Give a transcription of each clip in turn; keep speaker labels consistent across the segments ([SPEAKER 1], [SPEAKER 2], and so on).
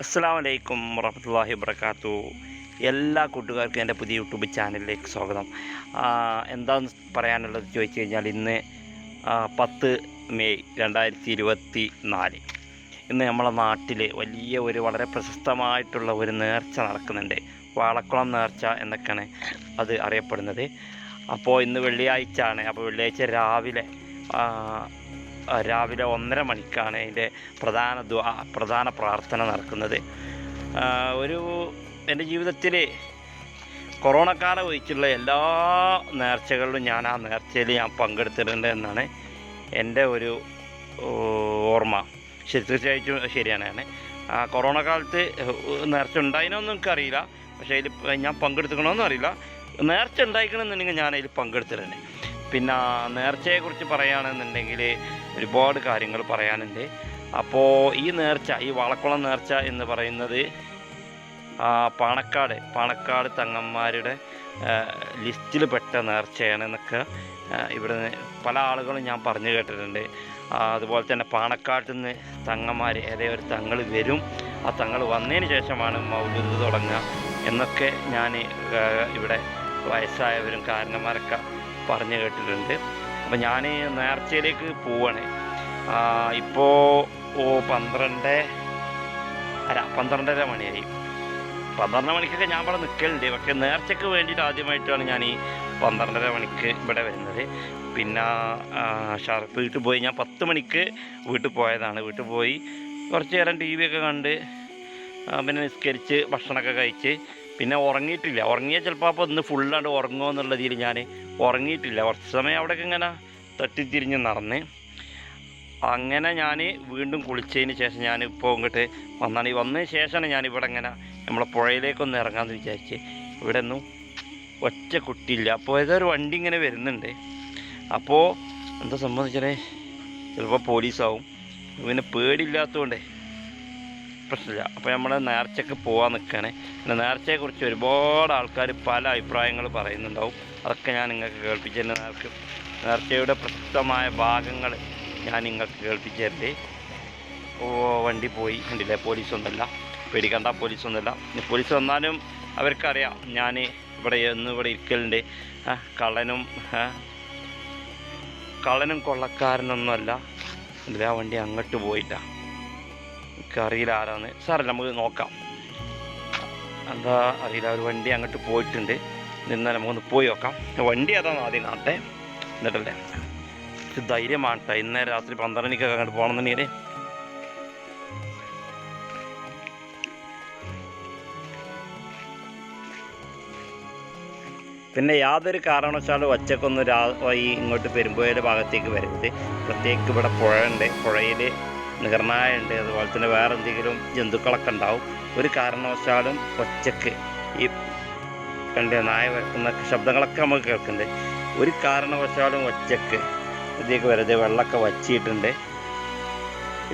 [SPEAKER 1] അസ്സലാമു അലൈക്കും വറഹ്മത്തുള്ളാഹി വബറകാതുഹു. എല്ലാ കൂട്ടുകാർക്കും എൻ്റെ പുതിയ യൂട്യൂബ് ചാനലിലേക്ക് സ്വാഗതം. എന്താണെന്ന് പറയാനുള്ളത് ചോദിച്ചു കഴിഞ്ഞാൽ ഇന്ന് 10 മെയ് 2024 ഇന്ന് നമ്മളെ നാട്ടിൽ വളരെ പ്രശസ്തമായിട്ടുള്ള ഒരു നേർച്ച നടക്കുന്നുണ്ട്. വാളക്കുളം നേർച്ച എന്നൊക്കെയാണ് അത് അറിയപ്പെടുന്നത്. അപ്പോൾ ഇന്ന് വെള്ളിയാഴ്ച ആണ്. അപ്പോൾ വെള്ളിയാഴ്ച രാവിലെ 1:30 മണിക്കാണ് അതിൻ്റെ പ്രധാന പ്രാർത്ഥന നടക്കുന്നത്. എൻ്റെ ജീവിതത്തിൽ കൊറോണ കാലം ഒഴിച്ചുള്ള എല്ലാ നേർച്ചകളിലും ഞാൻ ആ നേർച്ചയിൽ പങ്കെടുത്തിട്ടുണ്ട് എന്നാണ് എൻ്റെ ഒരു ഓർമ്മ. തീർച്ചയായിട്ടും ശരിയാണ്. കൊറോണ കാലത്ത് നേർച്ച ഉണ്ടായിനൊന്നും എനിക്കറിയില്ല, പക്ഷേ അതിൽ ഞാൻ പങ്കെടുത്തിക്കണമെന്നും അറിയില്ല. നേർച്ച ഉണ്ടായിക്കണമെന്നുണ്ടെങ്കിൽ ഞാൻ അതിൽ പങ്കെടുത്തിട്ടുണ്ട്. പിന്നെ നേർച്ചയെക്കുറിച്ച് പറയുകയാണെന്നുണ്ടെങ്കിൽ ഒരുപാട് കാര്യങ്ങൾ പറയാനുണ്ട്. അപ്പോൾ ഈ നേർച്ച, ഈ വാളക്കുളം നേർച്ച എന്ന് പറയുന്നത് പാണക്കാട് തങ്ങന്മാരുടെ ലിസ്റ്റിൽ പെട്ട നേർച്ചയാണ് എന്നൊക്കെ ഇവിടെ പല ആളുകളും ഞാൻ പറഞ്ഞു കേട്ടിട്ടുണ്ട്. അതുപോലെ തന്നെ പാണക്കാട്ടിൽ നിന്ന് തങ്ങന്മാർ ഒരു തങ്ങൾ വരും, ആ തങ്ങൾ വന്നതിന് ശേഷമാണ് മൗലൂദ് തുടങ്ങുക എന്നൊക്കെ ഞാൻ ഇവിടെ വയസ്സായവരും കാരണന്മാരൊക്കെ പറഞ്ഞു കേട്ടിട്ടുണ്ട്. അപ്പോൾ ഞാൻ നേർച്ചയിലേക്ക് പോവാണ്. ഇപ്പോൾ 12:30 മണിയായി. 12 മണിക്കൊക്കെ ഞാൻ ഇവിടെ നിൽക്കലുണ്ട്, പക്ഷേ നേർച്ചയ്ക്ക് വേണ്ടിയിട്ട് ആദ്യമായിട്ടാണ് ഞാൻ ഈ 12:30 മണിക്ക് ഇവിടെ വരുന്നത്. പിന്നെ വീട്ടിൽ പോയി ഞാൻ 10 മണിക്ക് വീട്ടിൽ പോയതാണ്. വീട്ടിൽ പോയി കുറച്ച് നേരം TV ഒക്കെ കണ്ട് പിന്നെ നിസ്കരിച്ച് ഭക്ഷണമൊക്കെ കഴിച്ച് പിന്നെ ഉറങ്ങിയിട്ടില്ല. ഉറങ്ങിയാൽ ചിലപ്പോൾ അപ്പോൾ ഇന്ന് ഫുള്ളാണ്ട് ഉറങ്ങുമോ എന്നുള്ള രീതിയിൽ ഞാൻ ഉറങ്ങിയിട്ടില്ല. കുറച്ച് സമയം അവിടെയൊക്കെ ഇങ്ങനെ തട്ടിത്തിരിഞ്ഞ് നടന്ന് അങ്ങനെ ഞാൻ വീണ്ടും കുളിച്ചതിന് ശേഷം ഞാനിപ്പോൾ ഇങ്ങോട്ട് വന്നതിന് ശേഷമാണ് ഞാനിവിടെ ഇങ്ങനെ നമ്മളെ പുഴയിലേക്കൊന്ന് ഇറങ്ങാമെന്ന് വിചാരിച്ച്. ഇവിടെ ഒന്നും ഒറ്റ കുട്ടിയില്ല. അപ്പോൾ ഏതൊരു വണ്ടി ഇങ്ങനെ വരുന്നുണ്ട്. അപ്പോൾ എന്താ സംബന്ധിച്ചാൽ ചിലപ്പോൾ പോലീസാവും. പിന്നെ പേടിയില്ലാത്തതുകൊണ്ടേ പ്രശ്നമില്ല. അപ്പോൾ നമ്മൾ നേർച്ചയ്ക്ക് പോകാൻ നിൽക്കുകയാണ്. പിന്നെ നേർച്ചയെക്കുറിച്ച് ഒരുപാട് ആൾക്കാർ പല അഭിപ്രായങ്ങൾ പറയുന്നുണ്ടാവും. അതൊക്കെ ഞാൻ നിങ്ങൾക്ക് കേൾപ്പിച്ചിട്ടുണ്ട്. നേർച്ചയുടെ പ്രശസ്തമായ ഭാഗങ്ങൾ ഞാൻ നിങ്ങൾക്ക് കേൾപ്പിച്ചിട്ടുണ്ട്. വണ്ടി പോയി കണ്ടില്ലേ, പോലീസൊന്നുമില്ല, പേടിക്കണ്ട, പോലീസൊന്നുമില്ല. പോലീസ് വന്നാലും അവർക്കറിയാം ഞാൻ ഇവിടെ ഇരിക്കലുണ്ട്. കള്ളനും കൊള്ളക്കാരനൊന്നുമല്ല. ഇതിൽ ആ വണ്ടി അങ്ങോട്ട് പോയിട്ടാണ്, എനിക്കറിയില്ല ആരാന്ന്. സാറല്ല, നമുക്ക് നോക്കാം. എന്താ അറിയില്ല, ഒരു വണ്ടി അങ്ങോട്ട് പോയിട്ടുണ്ട്. നിന്നാൽ നമുക്കൊന്ന് പോയി നോക്കാം. വണ്ടി ഏതാണെന്ന് ആദ്യം കാണട്ടെ, എന്നിട്ടല്ലേ ധൈര്യമാണ് കേട്ടോ. ഇന്ന് രാത്രി 12 മണിക്കൊക്കെ അങ്ങോട്ട് പോകണമെന്നുണ്ടെങ്കിൽ പിന്നെ യാതൊരു കാരണവശാലും ഒച്ചക്കൊന്നും ഇങ്ങോട്ട് പെരുമ്പോയുടെ ഭാഗത്തേക്ക് വരരുത്. പ്രത്യേകിച്ച് ഇവിടെ പുഴയുണ്ട്, പുഴയിൽ നീർനായുണ്ട്, അതുപോലെ തന്നെ വേറെ എന്തെങ്കിലും ജന്തുക്കളൊക്കെ ഉണ്ടാവും. ഒരു കാരണവശാലും ഒച്ചക്ക് ഈ നായ വരക്കുന്ന ശബ്ദങ്ങളൊക്കെ നമുക്ക് കേൾക്കുന്നുണ്ട്. ഒരു കാരണവശാലും ഒച്ചക്ക് ഇതിലേക്ക് വരരുത്. വെള്ളമൊക്കെ വച്ചിട്ടുണ്ട്.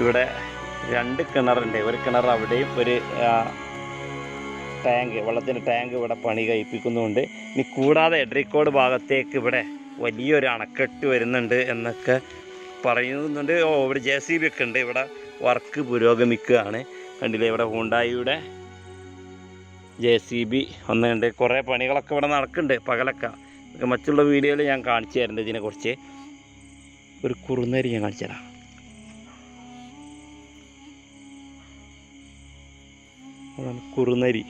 [SPEAKER 1] ഇവിടെ 2 കിണറുണ്ട്. ഒരു കിണർ അവിടെയും ഒരു വെള്ളത്തിൻ്റെ ടാങ്ക് ഇവിടെ പണി കഴിപ്പിക്കുന്നുണ്ട്. ഇനി കൂടാതെ എഡ്രിക്കോട് ഭാഗത്തേക്ക് ഇവിടെ വലിയൊരു അണക്കെട്ട് വരുന്നുണ്ട് എന്നൊക്കെ പറയുന്നുണ്ട്. ഇവിടെ JCB ഒക്കെ ഉണ്ട്. ഇവിടെ വർക്ക് പുരോഗമിക്കുകയാണ്. കണ്ടില്ലേ, ഇവിടെ ഹുണ്ടായിയുടെ JCB ഒന്നുണ്ട്. കുറേ പണികളൊക്കെ ഇവിടെ നടക്കുന്നുണ്ട് പകലൊക്കെ. മറ്റുള്ള വീഡിയോയിൽ ഞാൻ കാണിച്ചു തരുന്നുണ്ട് ഇതിനെക്കുറിച്ച്. ഒരു കുറുനരി ഞാൻ കാണിച്ചു തരാം. അതാണ് കുറുനരി.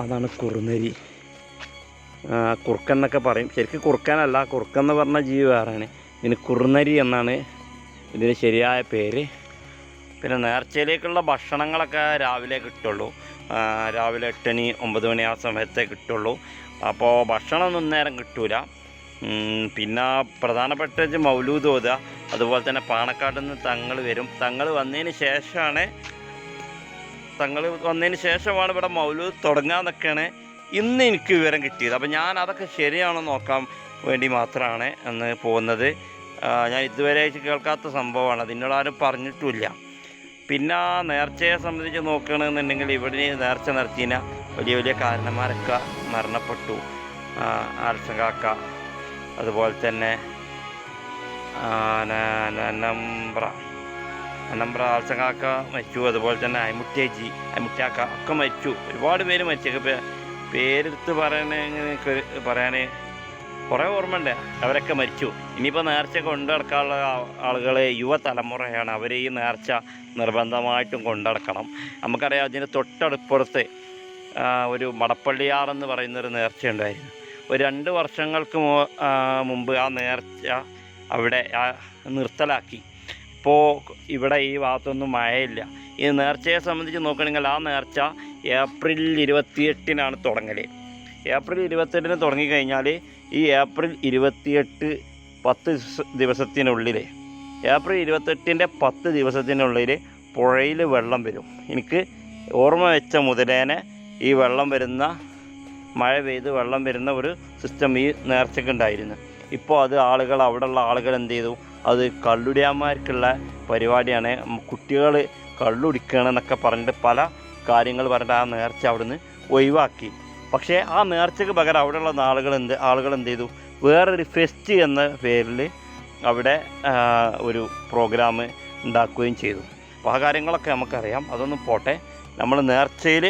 [SPEAKER 1] അതാണ് കുറുനരി. കുറുക്കൻ എന്നൊക്കെ പറയും. ശരിക്കും കുറുക്കനല്ല, കുറുക്കൻ എന്ന് പറഞ്ഞ ജീവി വേറെയാണ്. ഇതിന് കുറുനരി എന്നാണ് ഇതിന് ശരിയായ പേര്. പിന്നെ നേർച്ചയിലേക്കുള്ള ഭക്ഷണങ്ങളൊക്കെ രാവിലെ കിട്ടുള്ളൂ. രാവിലെ 8 മണി 9 മണി ആ സമയത്തേ കിട്ടുള്ളൂ. അപ്പോൾ ഭക്ഷണമൊന്നും നേരം കിട്ടൂല. പിന്നെ പ്രധാനപ്പെട്ട മൗലൂദ് ഓതുക, അതുപോലെ തന്നെ പാണക്കാട്ടിൽ നിന്ന് തങ്ങൾ വരും. തങ്ങൾ വന്നതിന് ശേഷമാണ് ഇവിടെ മൗലൂദ് തുടങ്ങാമെന്നൊക്കെയാണ് ഇന്ന് എനിക്ക് വിവരം കിട്ടിയത്. അപ്പോൾ ഞാൻ അതൊക്കെ ശരിയാണോ നോക്കാൻ വേണ്ടി മാത്രമാണ് അന്ന് പോകുന്നത്. ഞാൻ ഇതുവരെ കേൾക്കാത്ത സംഭവമാണ്, അതിനോട് ആരും പറഞ്ഞിട്ടുമില്ല. പിന്നെ നേർച്ചയെ സംബന്ധിച്ച് നോക്കുകയാണെന്നുണ്ടെങ്കിൽ ഇവിടെ നേർച്ച നടത്തിയ വലിയ വലിയ കാരണന്മാരൊക്കെ മരണപ്പെട്ടു. ആൽസങ്കാക്ക, അതുപോലെ തന്നെ അനമ്പ്ര ആൽസങ്കാക്ക മരിച്ചു. അതുപോലെ തന്നെ അയമുട്ടിയാക്ക ഒക്കെ മരിച്ചു. ഒരുപാട് പേര് മരിച്ചു. പേരെടുത്ത് പറയാൻ കുറേ ഓർമ്മയുണ്ട്. അവരൊക്കെ മരിച്ചു. ഇനിയിപ്പോൾ നേർച്ച കൊണ്ടു നടക്കാനുള്ള ആളുകൾ യുവതലമുറയാണ്. അവർ ഈ നേർച്ച നിർബന്ധമായിട്ടും കൊണ്ടുനടക്കണം. നമുക്കറിയാം, അതിന് തൊട്ടടുപ്പുറത്ത് ഒരു മടപ്പള്ളിയാറെന്ന് പറയുന്നൊരു നേർച്ച ഉണ്ടായിരുന്നു. ഒരു 2 വർഷങ്ങൾക്ക് മുമ്പ് ആ നേർച്ച അവിടെ നിർത്തലാക്കി. ഇപ്പോൾ ഇവിടെ ഈ ഭാഗത്തൊന്നും മഴയില്ല. ഈ നേർച്ചയെ സംബന്ധിച്ച് നോക്കുകയാണെങ്കിൽ ആ നേർച്ച ഏപ്രിൽ 28-നാണ് തുടങ്ങൽ. ഏപ്രിൽ 28-ന് തുടങ്ങിക്കഴിഞ്ഞാൽ ഈ ഏപ്രിൽ 28 10 ദിവസത്തിനുള്ളിൽ, ഏപ്രിൽ 28-ൻ്റെ 10 ദിവസത്തിനുള്ളിൽ പുഴയിൽ വെള്ളം വരും. എനിക്ക് ഓർമ്മ വെച്ച മുതലേനെ ഈ വെള്ളം വരുന്ന, മഴ പെയ്ത് വെള്ളം വരുന്ന ഒരു സിസ്റ്റം ഈ നേർച്ചയ്ക്ക് ഉണ്ടായിരുന്നു. ഇപ്പോൾ അത് അവിടെയുള്ള ആളുകൾ എന്ത് ചെയ്തു, അത് കള്ളുടിയാന്മാർക്കുള്ള പരിപാടിയാണ്. കുട്ടികൾ കള്ളുടിക്കണമെന്നൊക്കെ പറഞ്ഞിട്ട് പല കാര്യങ്ങൾ പറഞ്ഞിട്ട് ആ നേർച്ച അവിടുന്ന് ഒഴിവാക്കി. പക്ഷേ ആ നേർച്ചയ്ക്ക് പകരം അവിടെയുള്ള ആളുകൾ എന്ത് ചെയ്തു, വേറൊരു ഫെസ്റ്റ് എന്ന പേരിൽ അവിടെ ഒരു പ്രോഗ്രാം ഉണ്ടാക്കുകയും ചെയ്തു. അപ്പോൾ ആ കാര്യങ്ങളൊക്കെ നമുക്കറിയാം. അതൊന്നും പോട്ടെ. നമ്മൾ നേർച്ചയിൽ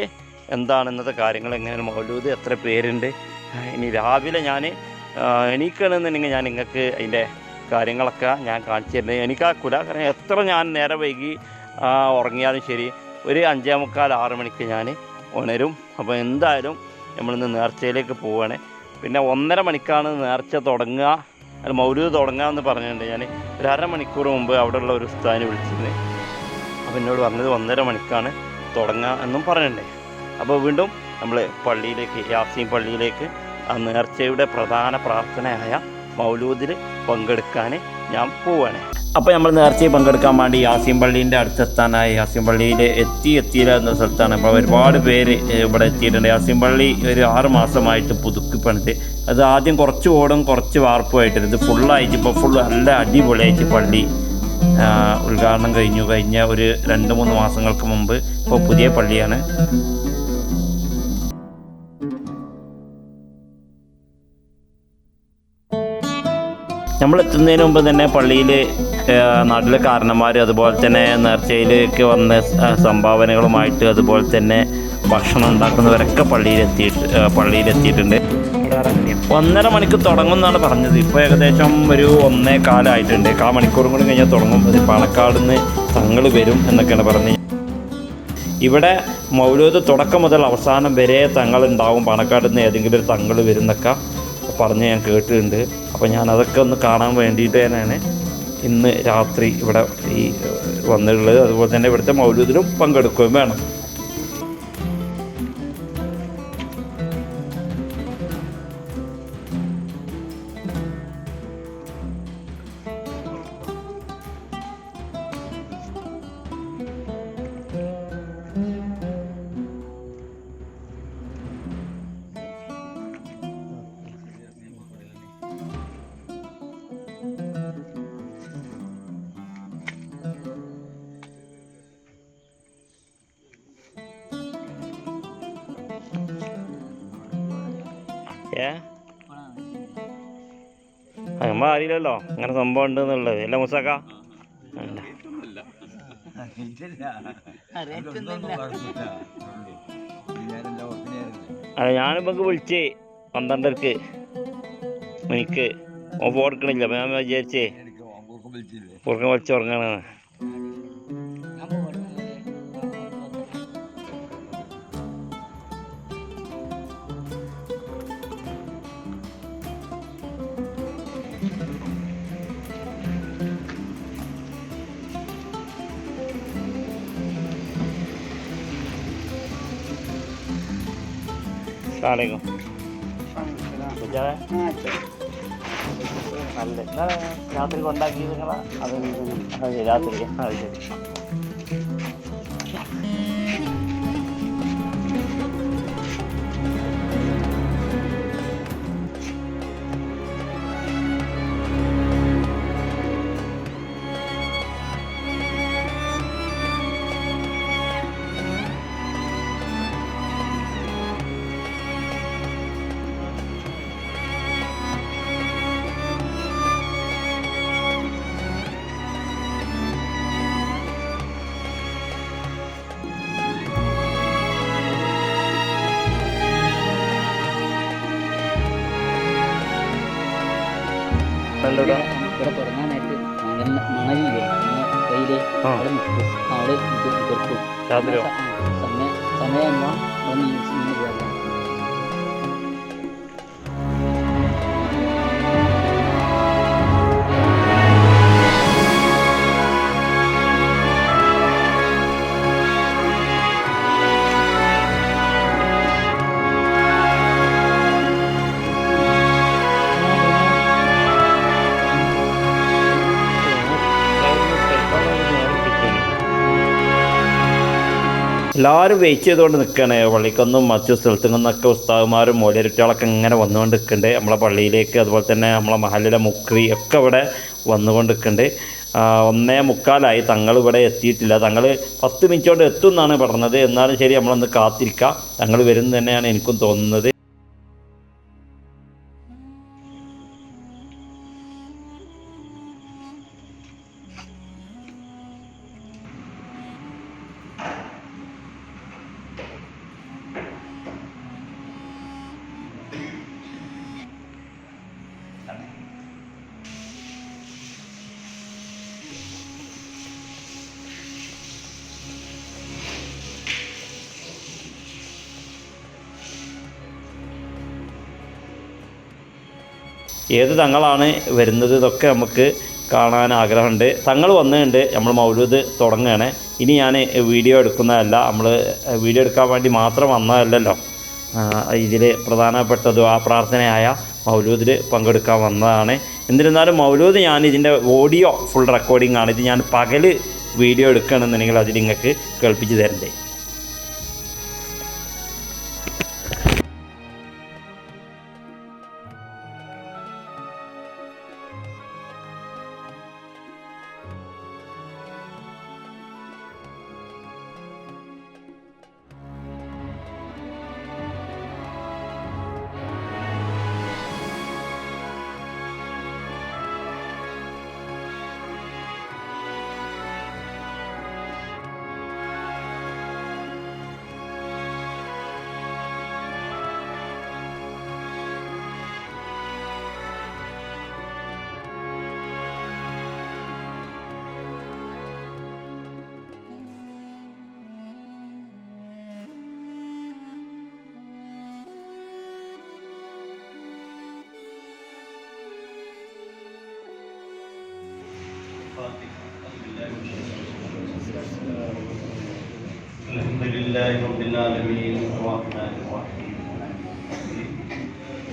[SPEAKER 1] എന്താണ് ഇന്നത്തെ കാര്യങ്ങൾ, എങ്ങനെയാണ് മൗലൂദ്, എത്ര പേരുണ്ട്. ഇനി രാവിലെ ഞാൻ എണീക്കണമെന്നുണ്ടെങ്കിൽ ഞാൻ നിങ്ങൾക്ക് അതിൻ്റെ കാര്യങ്ങളൊക്കെ ഞാൻ കാണിച്ചു തരുന്നത്. എനിക്കാക്കൂല, കാരണം എത്ര ഞാൻ നേരെ വൈകി ഉറങ്ങിയാലും ശരി, ഒരു 5:45 6 മണിക്ക് ഞാൻ ഉണരും. അപ്പോൾ എന്തായാലും നമ്മളിന്ന് നേർച്ചയിലേക്ക് പോവുകയാണ്. പിന്നെ 1.5 മണിക്കാണ് നേർച്ച തുടങ്ങുക, അത് മൗലൂദ് തുടങ്ങുക എന്ന് പറഞ്ഞിട്ടുണ്ട്. ഞാൻ ഒരു 1/2 മണിക്കൂർ മുമ്പ് അവിടെയുള്ള ഒരു ഉസ്താദിനെ വിളിച്ചിരുന്നു. അപ്പോൾ എന്നോട് പറഞ്ഞത് 1.5 മണിക്കാണ് തുടങ്ങുക എന്നും പറഞ്ഞിട്ടുണ്ട്. അപ്പോൾ വീണ്ടും നമ്മൾ പള്ളിയിലേക്ക്, യാസീൻ പള്ളിയിലേക്ക്, ആ നേർച്ചയുടെ പ്രധാന പ്രാർത്ഥനയായ മൗലൂദിൽ പങ്കെടുക്കാൻ ഞാൻ പോവുകയാണ്. അപ്പോൾ നമ്മൾ നേർച്ചയിൽ പങ്കെടുക്കാൻ വേണ്ടി യാസീൻ പള്ളീൻ്റെ അടുത്തെത്താനായി. യാസീൻ പള്ളിയിൽ എത്തിയില്ല എന്ന സ്ഥലത്താണ്. അപ്പോൾ ഒരുപാട് പേര് ഇവിടെ എത്തിയിട്ടുണ്ട്. യാസീൻ പള്ളി ഒരു 6 മാസമായിട്ട് പുതുക്കി പണിത്. അത് ആദ്യം കുറച്ച് ഓടും കുറച്ച് വാർപ്പുമായിട്ടുണ്ട്. ഇത് ഫുള്ളായിട്ട് ഇപ്പോൾ നല്ല അടിപൊളിയായിട്ട് പള്ളി ഉദ്ഘാടനം കഴിഞ്ഞ ഒരു 2-3 മാസങ്ങൾക്ക് മുമ്പ്. ഇപ്പോൾ പുതിയ പള്ളിയാണ്. നമ്മൾ എത്തുന്നതിന് മുമ്പ് തന്നെ പള്ളിയിൽ നാട്ടിലെ കാരണന്മാർ, അതുപോലെ തന്നെ നേർച്ചയിലേക്ക് വന്ന സംഭാവനകളുമായിട്ട്, അതുപോലെ തന്നെ ഭക്ഷണം ഉണ്ടാക്കുന്നവരൊക്കെ പള്ളിയിലെത്തിയിട്ടുണ്ട്. 1.5 മണിക്ക് തുടങ്ങുമെന്നാണ് പറഞ്ഞത്. ഇപ്പോൾ ഏകദേശം ഒരു 1:15 ആയിട്ടുണ്ട്. 1/4 മണിക്കൂറും കൂടി കഴിഞ്ഞാൽ തുടങ്ങും. അത് പാണക്കാട് നിന്ന് തങ്ങൾ വരും എന്നൊക്കെയാണ് പറഞ്ഞത്. ഇവിടെ മൗലൂദ് തുടക്കം മുതൽ അവസാനം വരെ തങ്ങളുണ്ടാവും. പാണക്കാട് നിന്ന് ഏതെങ്കിലും ഒരു തങ്ങൾ വരും എന്നൊക്കെ പറഞ്ഞ് ഞാൻ കേട്ടിട്ടുണ്ട്. അപ്പോൾ ഞാൻ അതൊക്കെ ഒന്ന് കാണാൻ വേണ്ടിയിട്ട് തന്നെയാണ് ഇന്ന് രാത്രി ഇവിടെ ഈ വന്നിട്ടുള്ളത്. അതുപോലെ തന്നെ ഇവിടുത്തെ മൗലൂദിലും പങ്കെടുക്കുകയും വേണം. നമ്മൾ അറിയില്ലല്ലോ അങ്ങനെ സംഭവം ഉണ്ടെന്നുള്ളത്. അല്ല മുസാക്ക? അല്ല, ഞാനിപ്പോൾ വിളിച്ചേ 12:00 മണിക്ക് ഫോൺ എടുക്കണില്ല. അപ്പം ഞാൻ വിചാരിച്ചേ വിളിച്ചുറങ്ങാണ്. അസ്സലാമലൈക്കും. നല്ല രാത്രി കൊണ്ടാക്കി നിങ്ങളാ? അതെ രാത്രി. അത് ശരി. ഇവിടെ
[SPEAKER 2] തുടങ്ങാൻ നേരത്ത് മണലില്ലേ കയ്യില് അവിടെ നിൽക്കും, അവിടെ കൊടുക്കും. സമയം നിന്ന് പോകാം.
[SPEAKER 1] എല്ലാവരും വെയിറ്റ് ചെയ്തുകൊണ്ട് നിൽക്കുകയാണ്. പള്ളിക്കൊന്നും മറ്റു സ്ഥലത്തു നിന്നൊക്കെ ഉസ്താദുമാരും മോലിയരുട്ടികളൊക്കെ ഇങ്ങനെ വന്നുകൊണ്ട് നിൽക്കുന്നുണ്ട് നമ്മളെ പള്ളിയിലേക്ക്. അതുപോലെ തന്നെ നമ്മളെ മഹലിലെ മുക്രി ഒക്കെ ഇവിടെ വന്നുകൊണ്ട് നിൽക്കുന്നുണ്ട്. 1:45 തങ്ങൾ ഇവിടെ എത്തിയിട്ടില്ല. തങ്ങൾ 10 മിനിറ്റ് കൊണ്ട് എത്തും എന്നാണ് പറഞ്ഞത്. എന്നാലും ശരി, നമ്മളൊന്ന് കാത്തിരിക്കാം. തങ്ങൾ വരും തന്നെയാണ് എനിക്കും തോന്നുന്നത്. ഏത് തങ്ങളാണ് വരുന്നത് ഇതൊക്കെ നമുക്ക് കാണാൻ ആഗ്രഹമുണ്ട്. തങ്ങൾ വന്നിട്ടുണ്ട്. നമ്മൾ മൗലൂദ് തുടങ്ങുകയാണ്. ഇനി ഞാൻ വീഡിയോ എടുക്കുന്നതല്ല, നമ്മൾ വീഡിയോ എടുക്കാൻ വേണ്ടി മാത്രം വന്നതല്ലല്ലോ. ഇതിൽ പ്രധാനപ്പെട്ടതും ആ പ്രാർത്ഥനയായ മൗലൂദിൽ പങ്കെടുക്കാൻ വന്നതാണ്. എന്നിരുന്നാലും മൗലൂദ് ഞാൻ ഇതിൻ്റെ ഓഡിയോ ഫുൾ റെക്കോർഡിംഗ് ആണ്. ഇത് ഞാൻ പകൽ വീഡിയോ എടുക്കുകയാണെന്നുണ്ടെങ്കിൽ അതിൽ നിങ്ങൾക്ക് കേൾപ്പിച്ച് തരണ്ടേ.
[SPEAKER 3] الحمد لله رب العالمين الرحمن الرحيم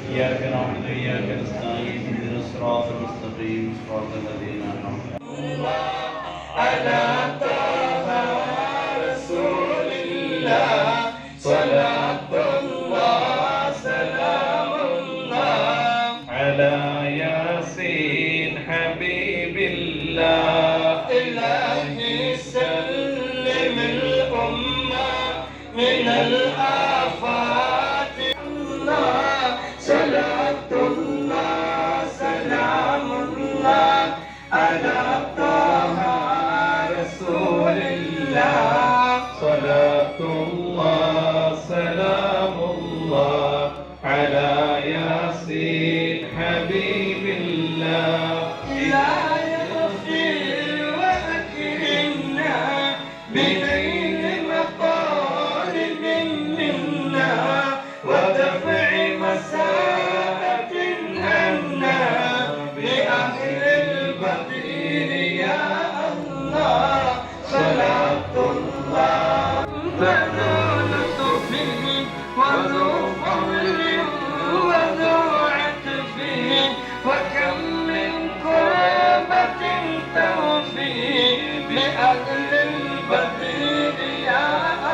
[SPEAKER 3] إياك نعبد وإياك نستعين اهدنا الصراط المستقيم صراط الذين أنعمت على طه رسول الله صلاة الله سلام الله على ياسين حبيب الله إلهي سلم الأمة من الآفات الله صلاة الله سلام الله على طه رسول الله صلاة الله سلام الله على ياسين حبيب الله إلهي اغفر وأكرمنا بنيل مطالب منا ودفع مساءة عنا بأهل البدير يا الله صلاة الله فذو لطف وذو فضل وذو عطف وكم من كربة توفي بأهل البدير يا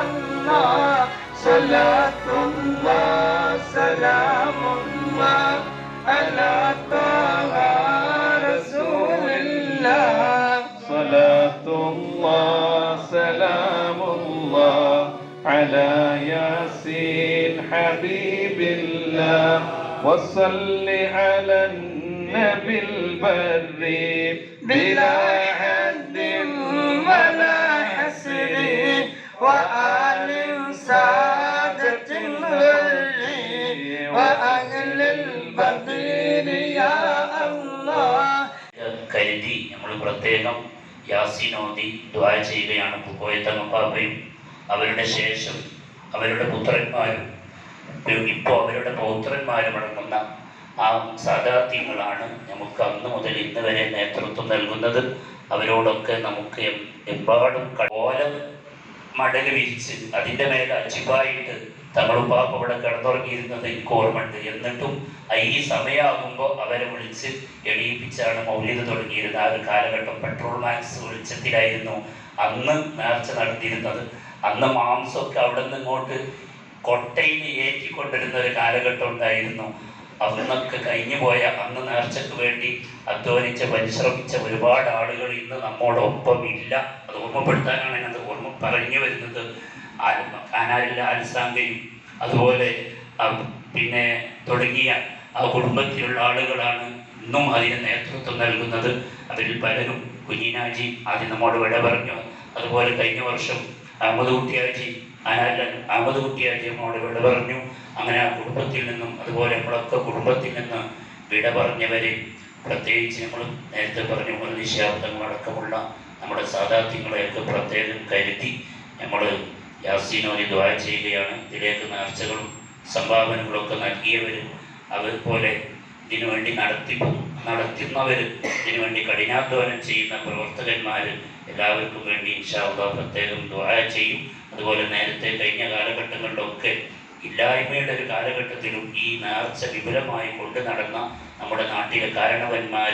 [SPEAKER 3] الله صلاة الله سلام الله على طه رسول الله صلاة الله سلام الله على ياسين حبيب الله وصل على النبي البر بلا حد ولا حسر وآل سادة الغر وأهل البدر يا الله
[SPEAKER 4] കരുതി നമ്മൾ പ്രത്യേകം യാസീൻ ഓതി ദുആ ചെയ്യുകയാണ്. കോയത്തങ്ങപ്പാപ്പയും അവരുടെ ശേഷം അവരുടെ പുത്രന്മാരും ഇപ്പോൾ അവരുടെ പൗത്രന്മാരും അടങ്ങുന്ന ആ സാദാത്യങ്ങളാണ് നമുക്ക് അന്ന് മുതൽ ഇന്ന് വരെ നേതൃത്വം നൽകുന്നത്. അവരോടൊക്കെ നമുക്ക് എമ്പാടും ഓല മടല് വിരിച്ച് അതിൻ്റെ മേലെ അജിബായിട്ട് തങ്ങളുപ്പാപ്പ അവിടെ കിടന്നുറങ്ങിയിരുന്നത് എനിക്ക് ഓർമ്മയുണ്ട്. എന്നിട്ടും ഈ സമയമാകുമ്പോൾ അവരെ വിളിച്ച് എണീപ്പിച്ചാണ് മൗലിദ് തുടങ്ങിയിരുന്നത്. ആ ഒരു കാലഘട്ടം പെട്രോൾ മാക്സ് വെളിച്ചത്തിലായിരുന്നു അന്ന് നേർച്ച നടത്തിയിരുന്നത്. അന്ന് മാംസമൊക്കെ അവിടെ നിന്ന് ഇങ്ങോട്ട് കൊട്ടയിൽ ഏറ്റിക്കൊണ്ടിരുന്ന ഒരു കാലഘട്ടം ഉണ്ടായിരുന്നു. അന്നൊക്കെ കഴിഞ്ഞു പോയ അന്ന് നേർച്ചയ്ക്ക് വേണ്ടി അധ്വാനിച്ച പരിശ്രമിച്ച ഒരുപാട് ആളുകൾ ഇന്ന് നമ്മോടൊപ്പം ഇല്ല. അത് ഓർമ്മപ്പെടുത്താനാണ് ഞാനത് പറഞ്ഞു വരുന്നത്. കാനാലിലെ അൽസാങ്കയും അതുപോലെ പിന്നെ തുടങ്ങിയ ആ കുടുംബത്തിലുള്ള ആളുകളാണ് ഇന്നും അതിന് നേതൃത്വം നൽകുന്നത്. അവരിൽ പലരും കുഞ്ഞിനാജി ആദ്യം നമ്മോട് വിട പറഞ്ഞു. അതുപോലെ കഴിഞ്ഞ വർഷം അഹമ്മദ് കുട്ടിയാജി നമ്മോട് വിട പറഞ്ഞു. അങ്ങനെ ആ കുടുംബത്തിൽ നിന്നും അതുപോലെ നമ്മളൊക്കെ കുടുംബത്തിൽ നിന്ന് വിട പറഞ്ഞവരെ പ്രത്യേകിച്ച് നമ്മൾ നേരത്തെ പറഞ്ഞു നിശാബ്ദങ്ങളടക്കമുള്ള നമ്മുടെ സാദാത്യങ്ങളെയൊക്കെ പ്രത്യേകം കരുതി നമ്മൾ യാസീനോനി ദുആ ചെയ്യുകയാണ്. ഇതിലേക്ക് നേർച്ചകളും സംഭാവനകളൊക്കെ നൽകിയവർ അതുപോലെ ഇതിനുവേണ്ടി നടത്തുന്നവർ ഇതിനുവേണ്ടി കഠിനാധ്വാനം ചെയ്യുന്ന പ്രവർത്തകന്മാർ എല്ലാവർക്കും വേണ്ടി ഇൻഷാ അല്ലാഹ് പ്രത്യേകം ദുആ ചെയ്യും. അതുപോലെ നേരത്തെ കഴിഞ്ഞ കാലഘട്ടങ്ങളിലൊക്കെ ഇല്ലായ്മയുടെ ഒരു കാലഘട്ടത്തിലും ഈ നേർച്ച വിപുലമായി കൊണ്ടു നടന്ന നമ്മുടെ നാട്ടിലെ കാരണവന്മാർ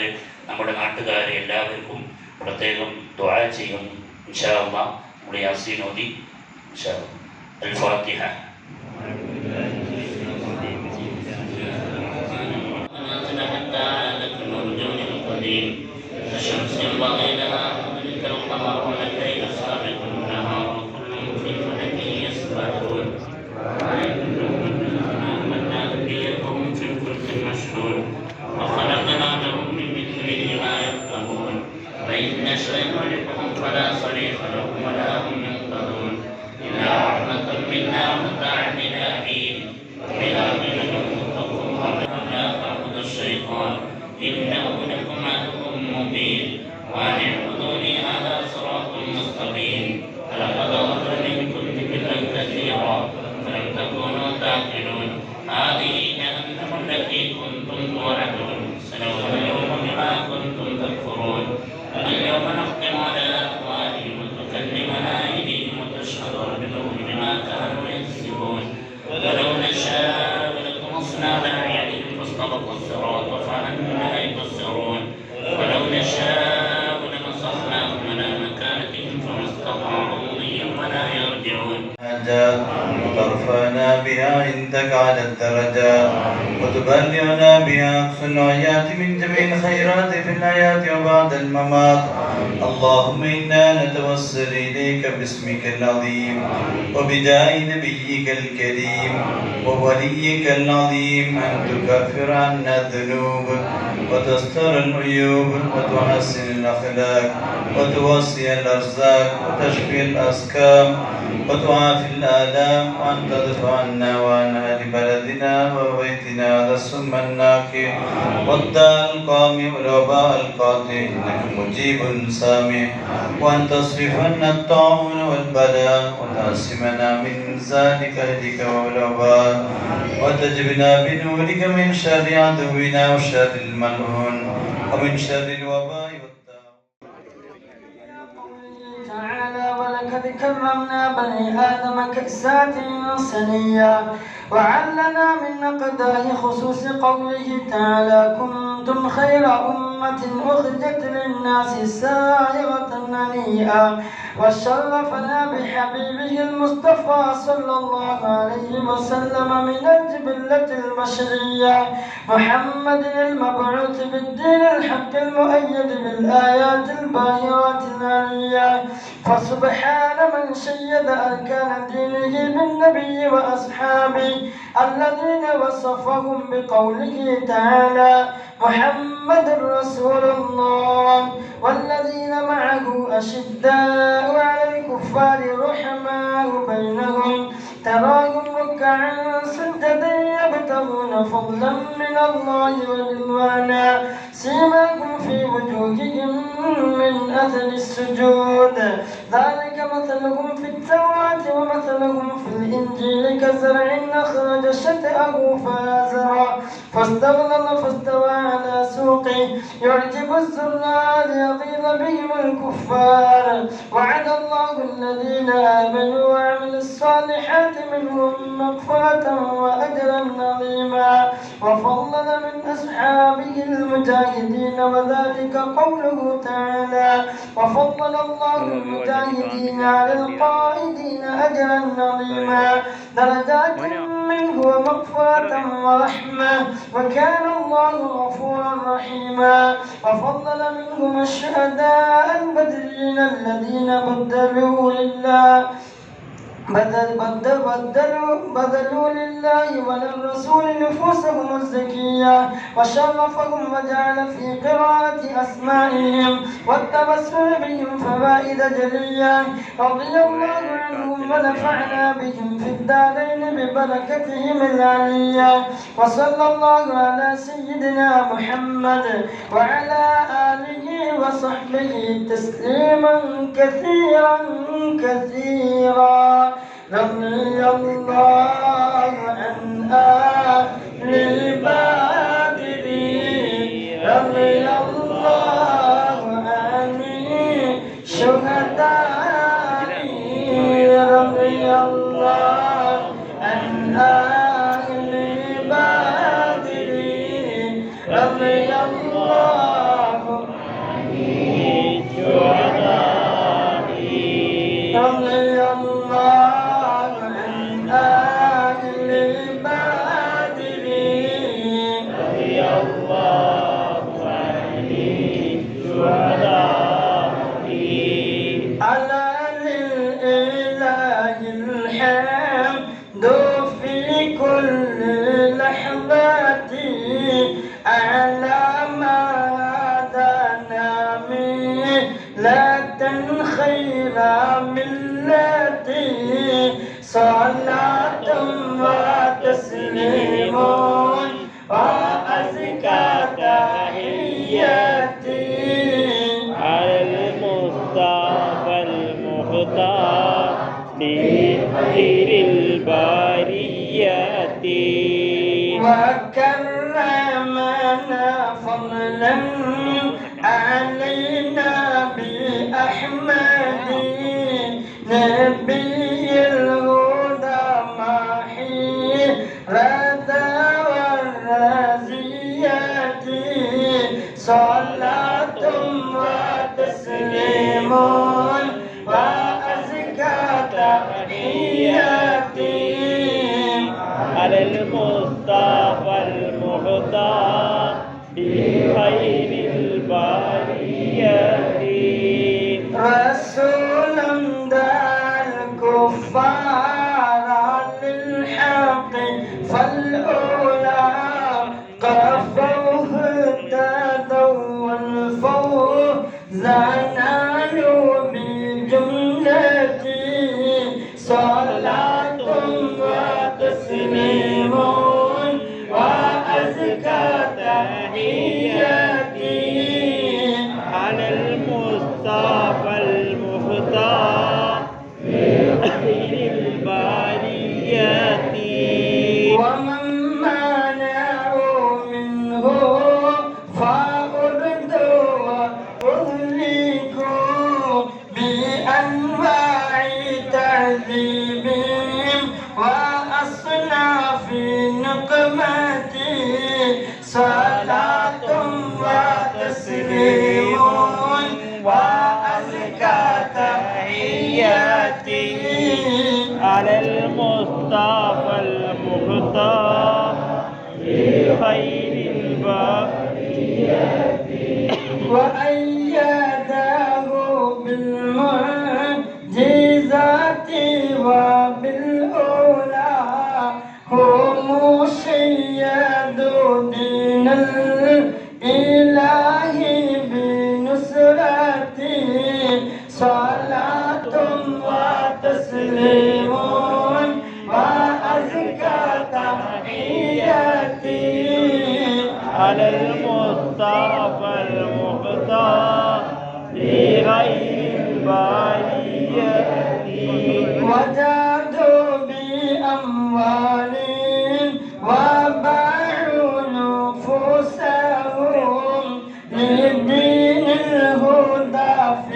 [SPEAKER 4] നമ്മുടെ നാട്ടുകാരെ എല്ലാവർക്കും പ്രത്യേകം ദുആ ചെയ്യും ഇൻഷാ അല്ലാഹ്. നമ്മുടെ യാസീൻ ഓതി ഇൻഷാ അല്ലാഹ്. അൽ ഫാത്തിഹ.
[SPEAKER 3] وترفعنا بها عندك على الدرجات وتبلغنا بها أقصى النعيات من جميع الخيرات في الحياة وبعد الممات. اللهم إنا نتوسل إليك باسمك العظيم وبجاه نبيك الكريم ووليك العظيم أن تكفر عنا الذنوب وتستر العيوب وتحسن الأخلاق وتوسع الأرزاق وتشفي الأسقام وتعافي الآلام وأن تدفع عنا وعن أهل بلدنا وبيتنا هذا السم الناكي والداء القامي والوباء القاطع إنك مجيب سامع. وأن تصرف عنا الطاعون والبلاء وتعصمنا من ذلك أهلك والوباء وتجبنا بنورك من شر عدونا وشر الملعون ومن شر الوباء.
[SPEAKER 5] ولقد كرمنا بني آدم كأسات سنية وعلنا من أقدار خصوص قوله تعالى كنتم خير أمة أخرجت للناس سائغة هنيئة وشرفنا بحبيبه المصطفى صلى الله عليه وسلم من الجبلة البشرية محمد المبعوث بالدين الحق المؤيد بالآيات الباهرات العالية. فسبحان من شيد أركان دينه بالنبي وأصحابه الذين وصفهم بقوله تعالى محمد رسول الله والذين معه أشداء على الكفار رحماء بينهم تراهم ركعا سجدا يبتغون فضلا من الله ورضوانا سيماهم في وجوههم السجود ذلك مثلهم في التوراة ومثلهم في الإنجيل كزرع أخرج شطأه فاستوى على سوقه يعجب الزراع ليغيظ بهم الكفار وعد الله الذين آمنوا وعملوا الصالحات منهم مغفرة وأجرا عظيما وفضل من أصحابه المجاهدين وذلك قوله تعالى وفضل الله المجاهدين على القائدين أجرا عظيما درجات منه ومغفرة ورحمة وكان الله غفورا رحيما وفضل منهم الشهداء البدرين الذين بذلوا لله وللرسول نفوسهم الزكية وشرفهم وجعل في قراءة أسمائهم والتبسم بهم فوائد جلية رضي الله عنهم ونفعنا بهم في الدارين ببركتهم العلية وصلى الله على سيدنا محمد وعلى آله وصحبه تسليما كثيرا رضي الله عن أهل البدر رضي الله عن الشهداء رضي الله عن أهل البدر رضي الله عن الشهداء رضي الله عن أهل البدر رضي الله عن الشهداء على لله الحمد في كل لحظة على ما هدانا ملة خير ملتي صلاة وتسليم وأزكى تحياتي على المصطفى المختار لخير البريات وكرمنا فضلا علينا بأحمد نبي الهدى محي رضا والرازيات صلاة وتسليم وأزكى تحياتي على المصطفى المختار بخير البريات رسولا دعا الكفار للحق فالأولى قفوه اهتدوا والفوز نالوا بجملتي صلاة وتسليم وأزكى تحياتي على المصطفى المختار خير البريات ومن منعوا منه فأردوا وأهلكوا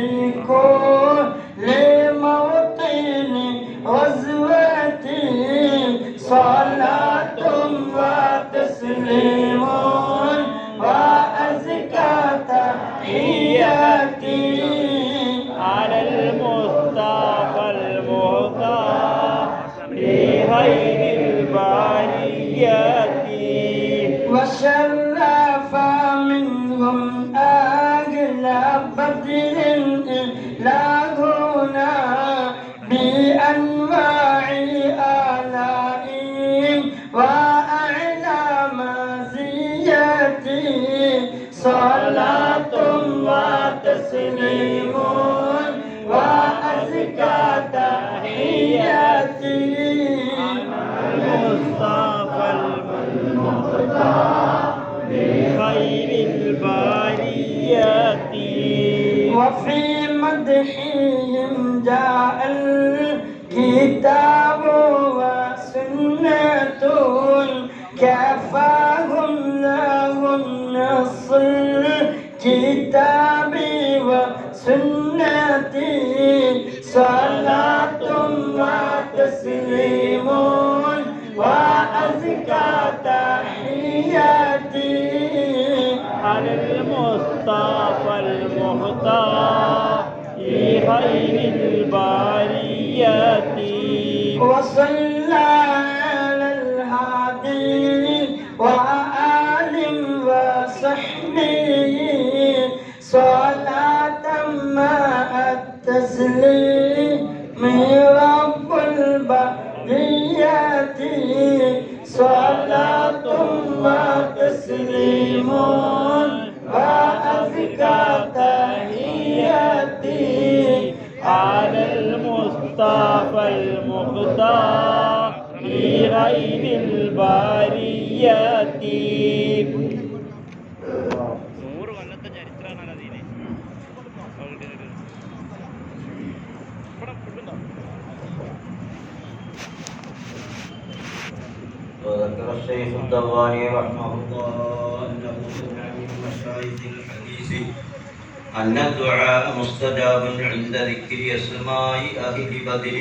[SPEAKER 5] في كل موطن غزوة صلاة وتسليم وأزكى تحياتي
[SPEAKER 6] على المصطفى المختار لخير البريات
[SPEAKER 5] وشرف منهم أهل بدر إلهنا بأنواع آلائهم وأعلى مزيتي صلاة وتسليم وأزكى تحياتي
[SPEAKER 6] المصطفى المختار لخير البريات
[SPEAKER 5] وفي مدحهم جاء الكتاب وسنة كفاهم لهم نص الكتاب وسنة صلاة وتسليم وأزكى تحياتي
[SPEAKER 6] على المصطفى المختار لخير البريات
[SPEAKER 5] وصلى على الهادي وآل وصحبه صلاة مع التسليم رب البريات صلاة وتسليم وأزكى تحياتي
[SPEAKER 6] على المصطفى المختار لخير البريات
[SPEAKER 1] 100 കൊല്ലത്തെ ചരിത്രമാണ് അതിന്.
[SPEAKER 3] وذكر الشيخ الدواني رحمه الله أنه سمع من مشايخ الحديث أن الدعاء مستجاب عند ذكر أسماء أهل بدر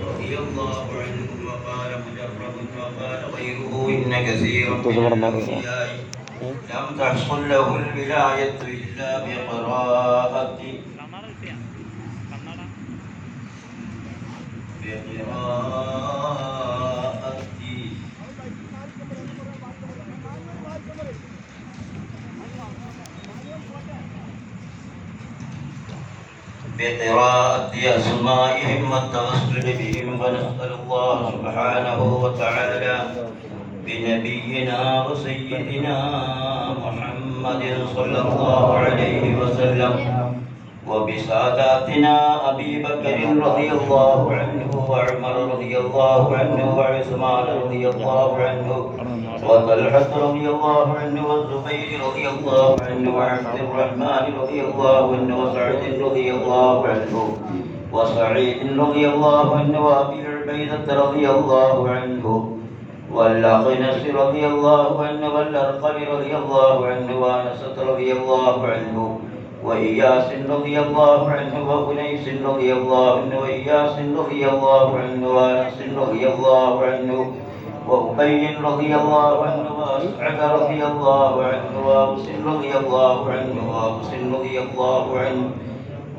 [SPEAKER 3] رضي الله عنهم وقال مجرب وقال غيره إن كثيرا من الأنبياء لم تحصل له الولاية إلا بقراءة بقراءة أسمائهم والتوسل بهم فنسأل الله سبحانه وتعالى بنبينا وسيدنا محمد صلى الله عليه وسلم وبساداتنا أبي بكر رضي الله عنه وعمر رضي الله عنه وعثمان رضي الله عنه وطلحة رضي الله عنه والزبير رضي الله عنه وعبد الرحمن رضي الله عنه وسعد رضي الله عنه وسعيد رضي الله عنه وأبي عبيدة رضي الله عنه والأخنس رضي الله عنه والأرقم رضي الله عنه وأنس رضي الله عنه وإياس رضي الله عنه وأنيس رضي الله عنه وإياس رضي الله عنه وأنس رضي الله عنه وأبي رضي الله عنه وأسعد رضي الله عنه وأوس رضي الله عنه وأوس رضي الله عنه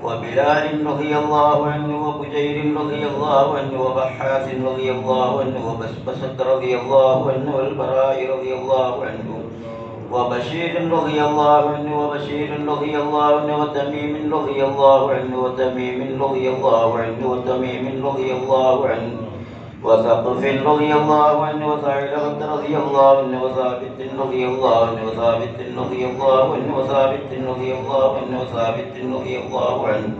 [SPEAKER 3] وبلال رضي الله عنه وبجير رضي الله عنه وبحاث رضي الله عنه وبسبسة رضي الله عنه والبراء رضي الله عنه وبشير رضي الله عنه وبشير رضي الله عنه وتميم رضي الله عنه وتميم رضي الله عنه وتميم رضي الله عنه وثقف رضي الله عنه وثعلبة رضي الله عنه وثابت رضي الله عنه وثابت رضي الله عنه وثابت رضي الله عنه وثابت رضي الله عنه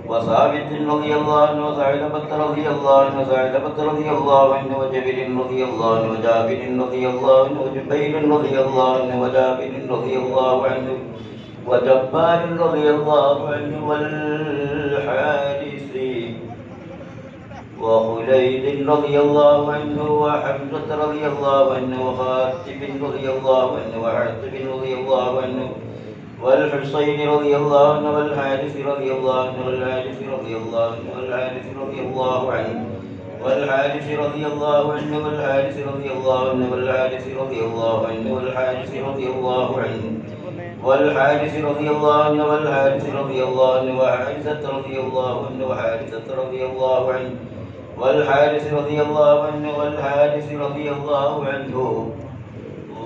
[SPEAKER 3] وثابت رضي الله عنه وثعلبة رضي الله عنه وثعلبة رضي الله عنه وجبر رضي الله عنه وجابر رضي الله عنه وجبير رضي الله عنه وجابر رضي الله عنه وجبار رضي الله عنه والحارث وخليد رضي الله عنه وحمزة رضي الله عنه وخاتم رضي الله عنه وعتب رضي الله عنه والحسين رضي الله عنه والحارث رضي الله عنه والحارث رضي الله عنه والحارث رضي الله عنه والحارث رضي الله عنه والحارث رضي الله عنه والحارث رضي الله عنه والحارث رضي الله عنه والحارث رضي الله عنه والحارث رضي الله عنه وحارثة رضي الله عنه وحارثة رضي الله عنه والحارث رضي الله عنه والحارث رضي الله عنه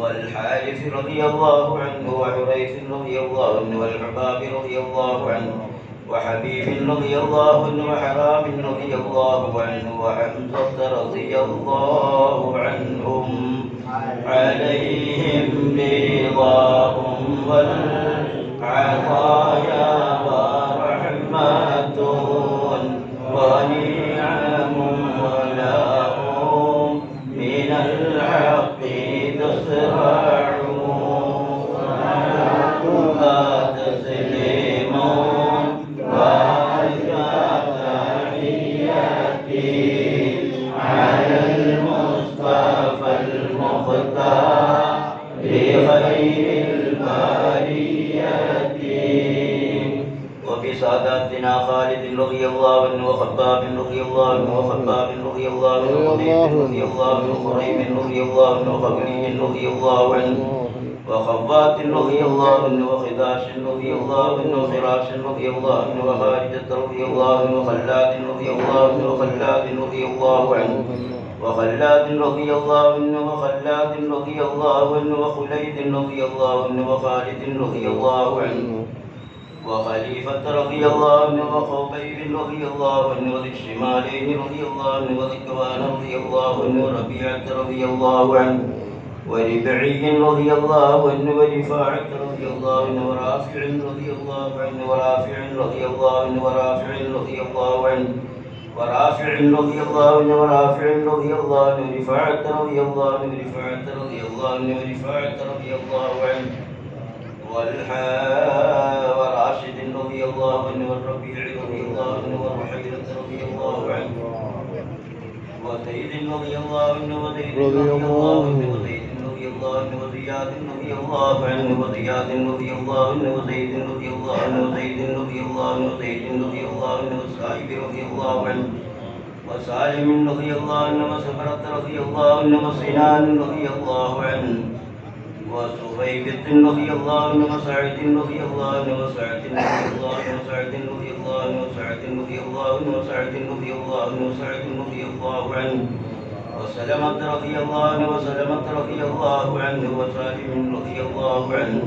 [SPEAKER 3] والحارث رضي الله عنه وحريث رضي الله عنه والحباب رضي الله عنه وحبيب رضي الله عنه وحرام رضي الله عنه وحمزة رضي الله عنهم عليهم رضاهم والعطايا ورحمة ونعم ولهم من الحق تسرعون تسليمون وتحياتي على المصطفى المختار لخير البرية وبساداتنا خالد رضي الله عنه وخباب رضي الله عنه وخباب رضي الله عنه وخبيب رضي الله عنه وخريم رضي الله عنه وخبري رضي الله عنه وخبات رضي الله عنه وخداش رضي الله عنه وخراش رضي الله عنه وخارجة رضي الله عنه وخلاد رضي الله عنه وخلاد رضي الله عنه وخلاد رضي الله عنه وخلاد رضي الله عنه وخليد رضي الله عنه وخالد رضي الله عنه وخليفة رضي الله عنه وخبيب رضي الله عنه وذي الشمالين رضي الله عنه وذكوان رضي الله عنه وربيعة رضي الله عنه وربعي رضي الله عنه ورفاعة رضي الله عنه ورافع رضي الله عنه ورافع رضي الله عنه ورافع رضي الله عنه ورافع رضي الله عنه ورافع رضي الله عنه ورفاعة رضي الله عنه ورفاعة رضي الله عنه ورفاعة رضي الله عنه وراشد رضي الله عنه والربيع رضي الله عنه والرحيلة رضي الله عنه وزيد رضي الله عنه وزيد رضي الله عنه وزيد رضي الله عنه وزياد رضي الله عنه وزياد رضي الله عنه وزيد رضي الله عنه وزيد رضي الله عنه وزيد رضي الله عنه وسائب رضي الله عنه وسالم رضي الله عنه وسبرة رضي الله عنه وسنان رضي الله عنه وسبيبة رضي الله عنه وسعد رضي الله عنه وسعد رضي الله عنه وسعد رضي الله عنه وسعد رضي الله عنه وسعد رضي الله عنه وسعد رضي الله عنه وسلمة رضي الله عنه وسلمة رضي الله عنه وسالم رضي الله عنه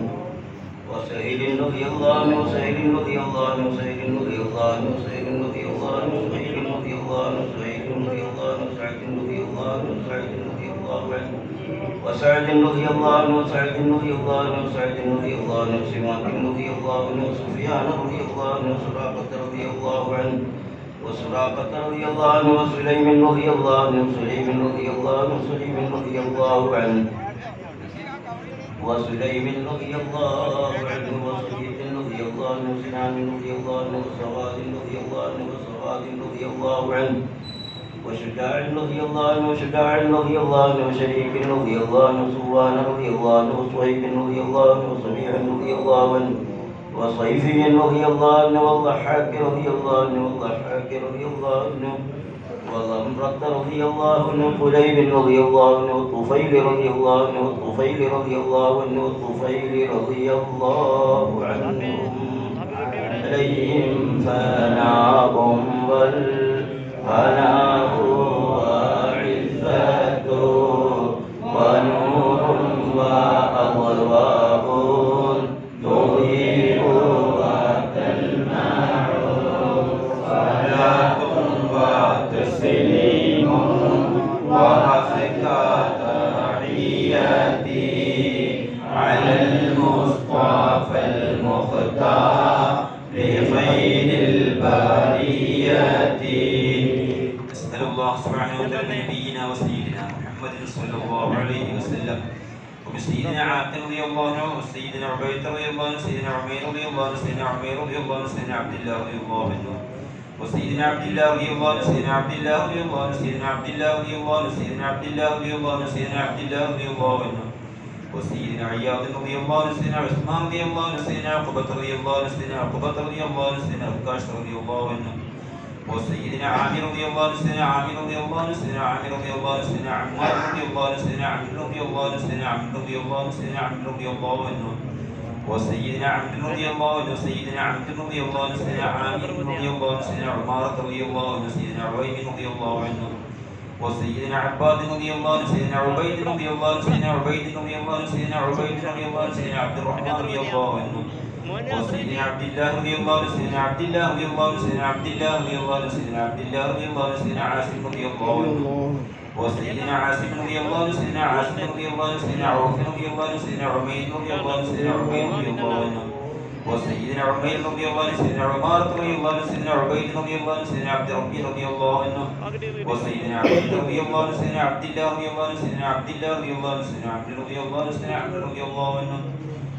[SPEAKER 3] وسهيل رضي الله عنه وسهيل رضي الله عنه وسهيل رضي الله عنه وسهيل رضي الله عنه وسهيل رضي الله عنه وسهيل رضي الله عنه وسعد رضي الله عنه وسعد رضي الله عنه وسعد رضي الله عنه وسعد رضي الله عنه وسعد رضي الله عنه وسماك رضي الله عنه وسفيان رضي الله عنه وسراقة رضي الله عنه وسراقة رضي الله عنه وسليم رضي الله عنه وسليم رضي الله عنه وسليم رضي الله عنه وسليم رضي الله عنه وسعيد رضي الله عنه وسنان رضي الله عنه وسواد رضي الله عنه وسواد رضي الله عنه وشجاع رضي الله عنه وشجاع رضي الله عنه وشريك رضي الله عنه وصوان رضي الله عنه وصهيب رضي الله عنه وسميع رضي الله عنه وصيفي رضي الله عنه والضحاك رضي الله عنه والضحاك رضي الله عنه وضمرة رضي الله عنه وقليب رضي الله عنه والطفيل رضي الله عنه والطفيل رضي الله عنه والطفيل رضي الله عنهم عليهم فناهم والفناء وعزة ونور وأضواء تضيء وتلمع صلاة وتسليم وأزكى تحياتي على المصطفى المختار لخير البرية. نسأل الله سبحانه وتعالى نبينا وسيدنا محمد صلى الله عليه وسلم وبسيدنا عبد رضي الله عنه وسيدنا عبيد رضي الله عنه وسيدنا عمير رضي الله عنه وسيدنا عمير رضي الله عنه وسيدنا عبد الله رضي الله عنه وسيدنا عبد الله رضي الله عنه وسيدنا عبد الله رضي الله عنه وسيدنا عبد الله رضي الله عنه وسيدنا عبد الله رضي الله عنه وسيدنا عبد الله رضي الله عنه وسيدنا عياض رضي الله عنه سيدنا عثمان رضي الله عنه سيدنا عقبة رضي الله عنه سيدنا عقبة رضي الله عنه سيدنا عكاش رضي الله عنه وسيدنا عامر رضي الله عنه سيدنا عامر رضي الله عنه سيدنا عامر رضي الله عنه سيدنا عمار رضي الله عنه سيدنا عمرو رضي الله عنه سيدنا عمرو رضي الله عنه سيدنا عمرو رضي الله عنه وسيدنا عمرو رضي الله عنه سيدنا عمرو رضي الله عنه سيدنا عامر رضي الله عنه سيدنا عمارة رضي الله عنه سيدنا عويم رضي الله عنه وسيدنا عباد رضي الله عنه سيدنا عبيد رضي الله عنه سيدنا عبيد رضي الله عنه سيدنا عبيد رضي الله عنه سيدنا عبد الرحمن رضي الله عنه وسيدنا عبد الله رضي الله عنه سيدنا عبد الله رضي الله عنه سيدنا عبد الله رضي الله عنه سيدنا عبد الله رضي الله عنه سيدنا عاصم رضي الله عنه وسيدنا عاصم رضي الله عنه سيدنا عاصم رضي الله عنه سيدنا عوف رضي الله عنه سيدنا عمير رضي الله عنه سيدنا عمير رضي الله عنه وسيدنا عمير رضي الله عنه سيدنا عمارة رضي الله عنه سيدنا عبيد رضي الله عنه سيدنا عبد ربي رضي الله عنه وسيدنا عبد رضي الله عنه سيدنا عبد الله رضي الله عنه سيدنا عبد الله رضي الله عنه سيدنا عبد رضي الله عنه سيدنا عبد رضي الله عنه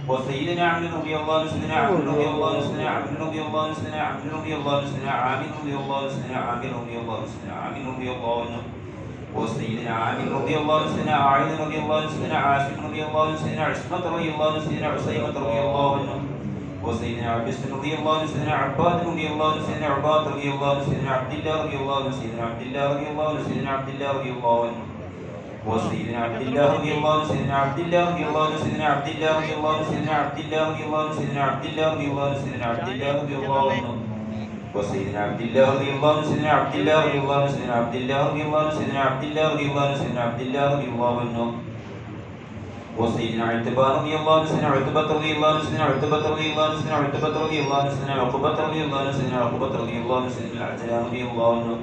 [SPEAKER 3] وسيدنا عبد رضي الله عنه سيدنا عبد رضي الله عنه سيدنا عبد رضي الله عنه سيدنا عبد رضي الله عنه سيدنا عامر رضي الله عنه سيدنا عامر رضي الله عنه سيدنا عامر رضي الله عنه وسيدنا عامر رضي الله عنه سيدنا عايد رضي الله عنه سيدنا عاصم رضي الله عنه سيدنا عصمة رضي الله عنه سيدنا عصيمة رضي الله عنه وسيدنا عباس رضي الله عنه سيدنا عباد رضي الله عنه سيدنا عباد رضي الله عنه سيدنا عبد الله رضي الله عنه سيدنا عبد الله رضي الله عنه سيدنا عبد الله رضي الله عنه وسيدنا عبد الله رضي الله عنه سيدنا عبد الله رضي الله عنه سيدنا عبد الله رضي الله عنه سيدنا عبد الله رضي الله عنه سيدنا عبد الله رضي الله عنه سيدنا عبد الله رضي الله عنه وسيدنا عبد الله رضي الله عنه سيدنا عبد الله رضي الله عنه سيدنا عبد الله رضي الله عنه سيدنا عبد الله رضي الله عنه سيدنا عبد الله رضي الله عنه وسيدنا عتبة رضي الله عنه سيدنا عتبة رضي الله عنه سيدنا عتبة رضي الله عنه سيدنا عتبة رضي الله عنه سيدنا عقبة رضي الله عنه سيدنا عقبة رضي الله عنه سيدنا العجلان رضي الله عنه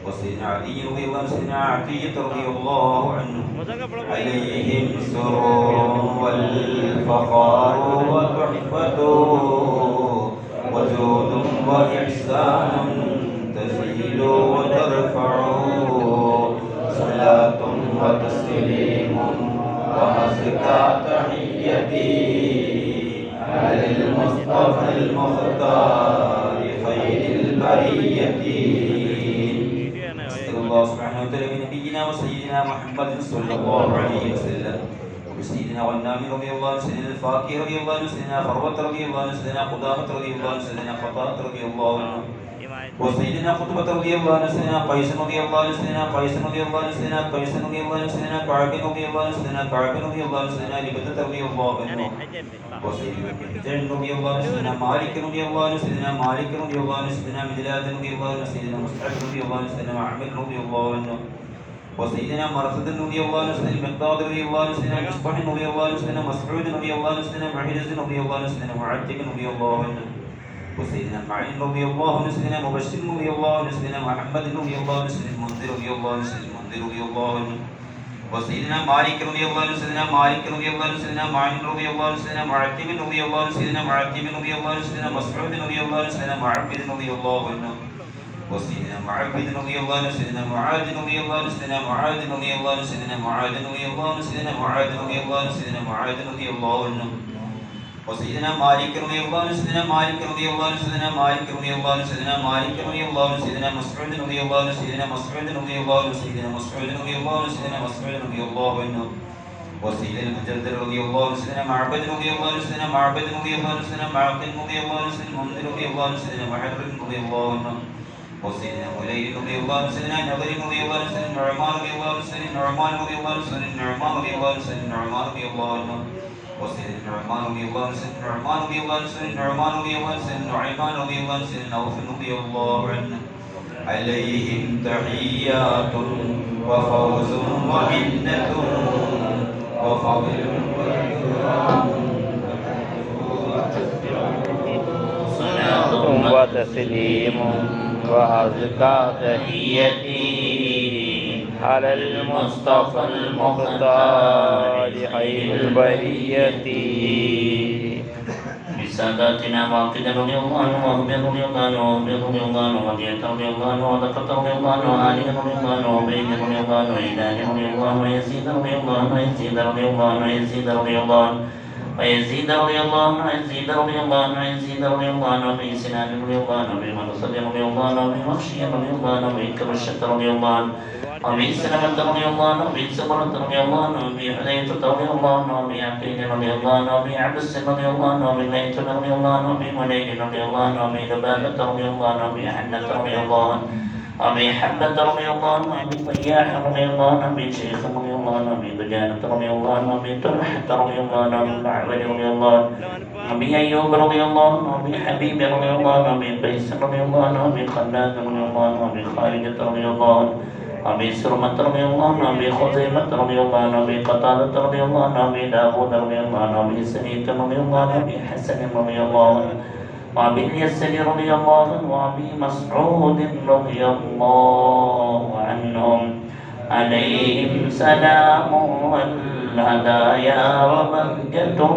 [SPEAKER 3] وسيدنا علي رضي الله عنه سيدنا عطية رضي الله عنه عليهم السرور والفخار وتحفة وجود وإحسان تزيد وترفع صلاة وتسليم وأزكى تحيتي على المصطفى المختار خير البرية أسأل الله سبحانه وتعالى بنبينا وسيدنا محمد صلى الله عليه وسلم وبسيدنا والنامي رضي الله عنه سيدنا الفاكي رضي الله عنه سيدنا فروة رضي الله عنه سيدنا قدامة رضي الله عنه سيدنا خطاة رضي الله عنه وسيدنا خطبة رضي الله عنه سيدنا قيس رضي الله عنه سيدنا قيس رضي الله عنه سيدنا قيس رضي الله عنه سيدنا كعب رضي الله عنه سيدنا كعب رضي الله عنه سيدنا لبدة رضي الله عنه وسيدنا جن رضي الله عنه سيدنا مالك رضي الله عنه سيدنا مالك رضي الله عنه سيدنا مدلاد رضي الله عنه سيدنا مصعب رضي الله عنه سيدنا معمر رضي الله عنه وسيدنا مرثد رضي الله عنه سيدنا المقداد رضي الله عنه سيدنا مصباح رضي الله عنه سيدنا مسعود رضي الله عنه سيدنا معجز رضي الله عنه سيدنا معتق رضي الله عنه وسيدنا معين رضي الله عنه سيدنا مبشر رضي الله عنه سيدنا محمد رضي الله عنه سيدنا المنذر رضي الله عنه سيدنا المنذر رضي الله عنه وسيدنا مالك رضي الله عنه سيدنا مالك رضي الله عنه سيدنا معين رضي الله عنه سيدنا معتم رضي الله عنه سيدنا معتم رضي الله عنه سيدنا مسعود رضي الله عنه سيدنا معبد رضي الله عنه وسيدنا معبد رضي الله عنه سيدنا معاذ رضي الله عنه سيدنا معاذ رضي الله عنه سيدنا معاذ رضي الله عنه سيدنا معاذ رضي الله عنه سيدنا معاذ رضي الله عنه وسيدنا مالك رضي الله عنه سيدنا مالك رضي الله عنه سيدنا مالك رضي الله عنه سيدنا مالك رضي الله عنه سيدنا مسعود رضي الله عنه سيدنا مسعود رضي الله عنه سيدنا مسعود رضي الله عنه سيدنا مسعود رضي الله عنه وسيدنا المجدد رضي الله عنه سيدنا معبد رضي الله عنه سيدنا معبد رضي الله عنه سيدنا معقل رضي الله عنه سيدنا منذر رضي الله عنه سيدنا محرم رضي الله عنه وسيدنا مليل رضي الله عنه سيدنا نظر رضي الله عنه سيدنا نعمان رضي الله عنه سيدنا نعمان رضي الله عنه سيدنا نعمان رضي الله عنه سيدنا نعمان رضي الله عنه وسيدنا نعمان رضي الله عنه سيدنا نعمان رضي الله عنه سيدنا نعمان رضي الله عنه سيدنا نعمان رضي الله عنه سيدنا نوف رضي الله عنه عليهم تحيات وفوز ومنة وفضل وإكرام
[SPEAKER 6] صلاة وتسليم وأزكى تحيتي على المصطفى المختار خير البرية
[SPEAKER 4] بساداتنا واقد رضي الله عنه وأبي رضي الله عنه وأبي رضي الله عنه وهدية رضي الله عنه وذكرت رضي الله عنه وآله رضي الله عنه وبيت رضي الله عنه وإله رضي الله عنه ويزيد رضي الله عنه ويزيد رضي الله عنه ويزيد رضي الله عنه ويزيد رضي الله عنه يزيد رضي الله عنه يزيد رضي الله عنه أبي سنان رضي الله عنه أبي مرسل رضي الله عنه أبي مخشي رضي الله عنه أبي كبشة رضي الله عنه أبي سلمة رضي الله عنه أبي سمرة رضي الله عنه أبي حذيفة رضي الله عنه أبي عقيل رضي الله عنه أبي عبس رضي الله عنه أبي ليث رضي الله عنه أبي مليك رضي الله عنه أبي لبابة رضي الله عنه أبي حنة رضي الله عنه أبي حبة رضي الله عنه أبي طياح رضي الله عنه أبي شيخ رضي الله عنه أبي دجانة رضي الله عنه أبي طلحة رضي الله عنه أبي معبد رضي الله عنه أبي أيوب رضي الله عنه أبي حبيب رضي الله عنه أبي قيس رضي الله عنه أبي خلاد رضي الله عنه أبي خارجة رضي الله عنه أبي سرمة رضي الله عنه أبي خزيمة رضي الله عنه أبي قتادة رضي الله عنه أبي داود رضي الله عنه أبي سنية رضي الله عنه أبي حسن رضي الله عنه وأبي اليسر رضي الله عنه وأبي مسعود رضي الله عنهم عليهم سلام والهدايا وبركته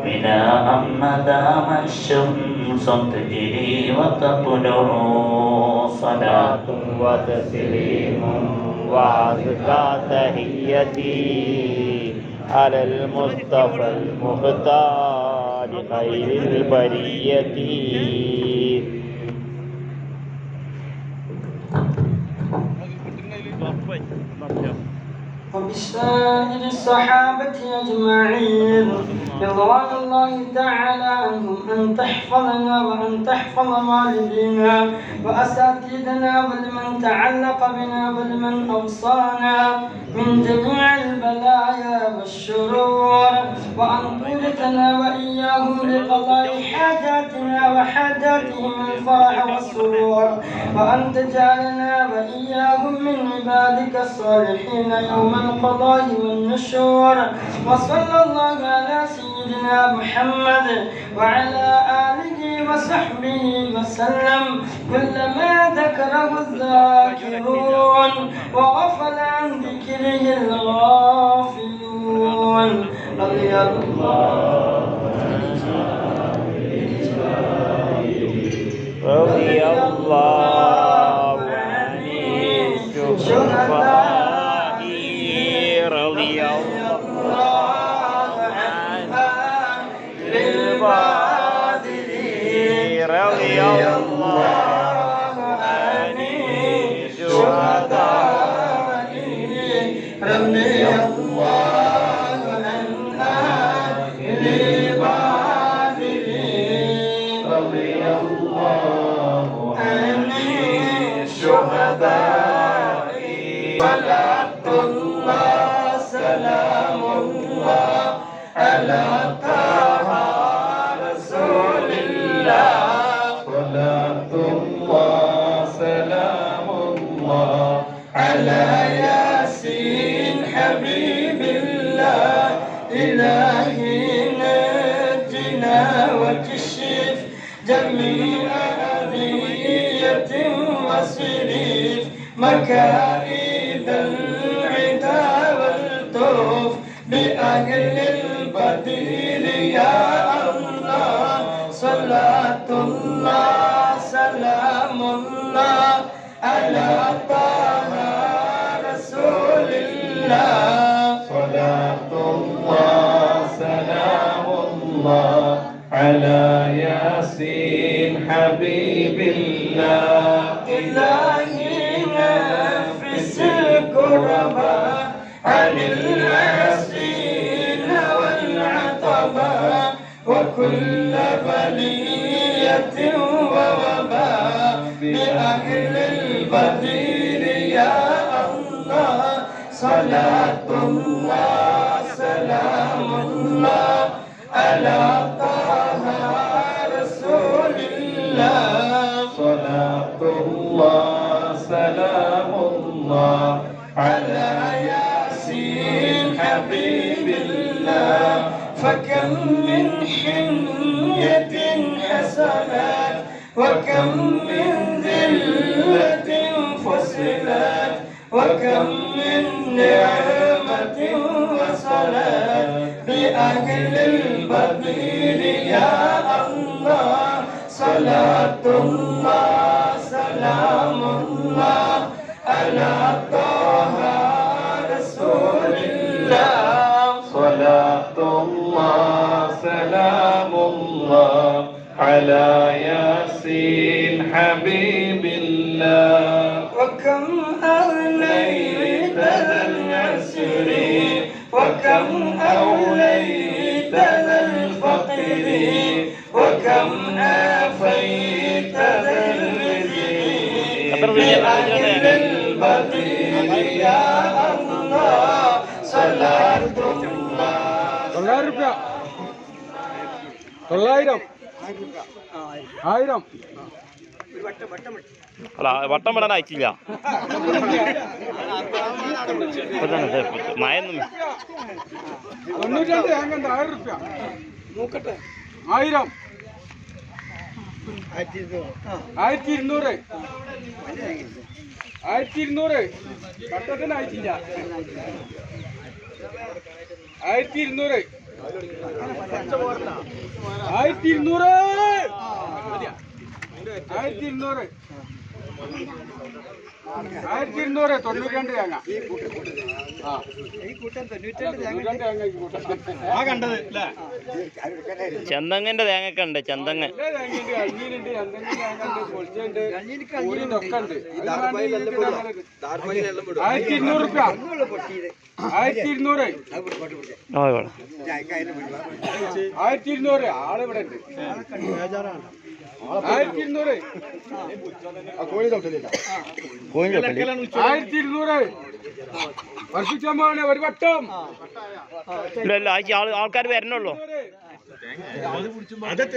[SPEAKER 4] إلى أن دام الشمس تجري وتطلع صلاة
[SPEAKER 6] وتسليم وأزكى تحيتي على المصطفى المختار خير البرية.
[SPEAKER 5] وبسائر الصحابة أجمعين رضوان الله تعالى عنهم أن تحفظنا وأن تحفظ والدينا وأساتذتنا ولمن تعلق بنا ولمن أوصانا من جميع البلايا والشرور وأن تورثنا وإياهم لقضاء حاجاتنا وحاجاتهم الفرح والسرور وأن تجعلنا وإياهم من عبادك الصالحين يوم القضاء والنشور. وصلى الله على سيدنا محمد وعلى آله وصحبه وسلم كلما ذكره الذاكرون وغفل عن ذكره الغافلون. رضي الله
[SPEAKER 6] رضي الله عن الشهداء رضي الله عن البادرين رضي الله عن الشهداء
[SPEAKER 5] رضي الله عن البادرين
[SPEAKER 6] رضي الله عن الشهداء
[SPEAKER 5] صلاة الله سلام الله على طه رسول الله.
[SPEAKER 6] صلاة الله سلام الله
[SPEAKER 5] على ياسين حبيب الله إلهي نجنا وكشف جميع أذية وصريف مكائد العدا والطوف بأهل البديل يا الله. صلاة الله سلام الله على طه رسول الله.
[SPEAKER 6] صلاة الله سلام الله على ياسين حبيب الله
[SPEAKER 5] إلهي نفس الكرباء عن العاسين والعطباء وكل بلية ووباء بأهل البديل يا الله. صلاة الله سلام الله على طه رسول الله.
[SPEAKER 6] صلاة الله سلام الله
[SPEAKER 5] على ياسين حبيب الله. فكم من حمية حسنات وكم من ذلة فصلت وكم من نعمة وصلاة بأهل البديل يا الله. صلاة الله سلام الله على طه رسول الله.
[SPEAKER 6] صلاة الله على ياسين حبيب الله
[SPEAKER 5] وكم أغنيت ذا العسر وكم أوليت ذا الفقر وكم آفيت ذا الرزق بأجل البديل يا الله صلاة الله
[SPEAKER 7] 900 1000
[SPEAKER 1] അല്ല വട്ടം വിടാൻ അയച്ചില്ല ഇപ്പൊ തന്നെ മയൊന്നും
[SPEAKER 7] 92 തേങ്ങ 1000 രൂപ നോക്കട്ടെ 1000 1200 1200 കട്ടത്തിന് അയച്ചില്ല 1200 1200 92 തേങ്ങ ആ കണ്ടത് അല്ലേ
[SPEAKER 1] ചന്തങ്ങന്റെ തേങ്ങൊക്കെ ഉണ്ട് ചന്തങ്ങ്
[SPEAKER 7] അഞ്ഞിനുണ്ട് പൊളിച്ചുണ്ട് ഒക്കെ ഉണ്ട് 1200 രൂപ 1200 1200 ആള് ഇവിടെ ഉണ്ട് 1200 1200 വർഷിച്ചമ്മാണ് ഒരു വട്ടം
[SPEAKER 1] ഇല്ല ആൾക്കാർ വരണുള്ളൂ
[SPEAKER 7] 1200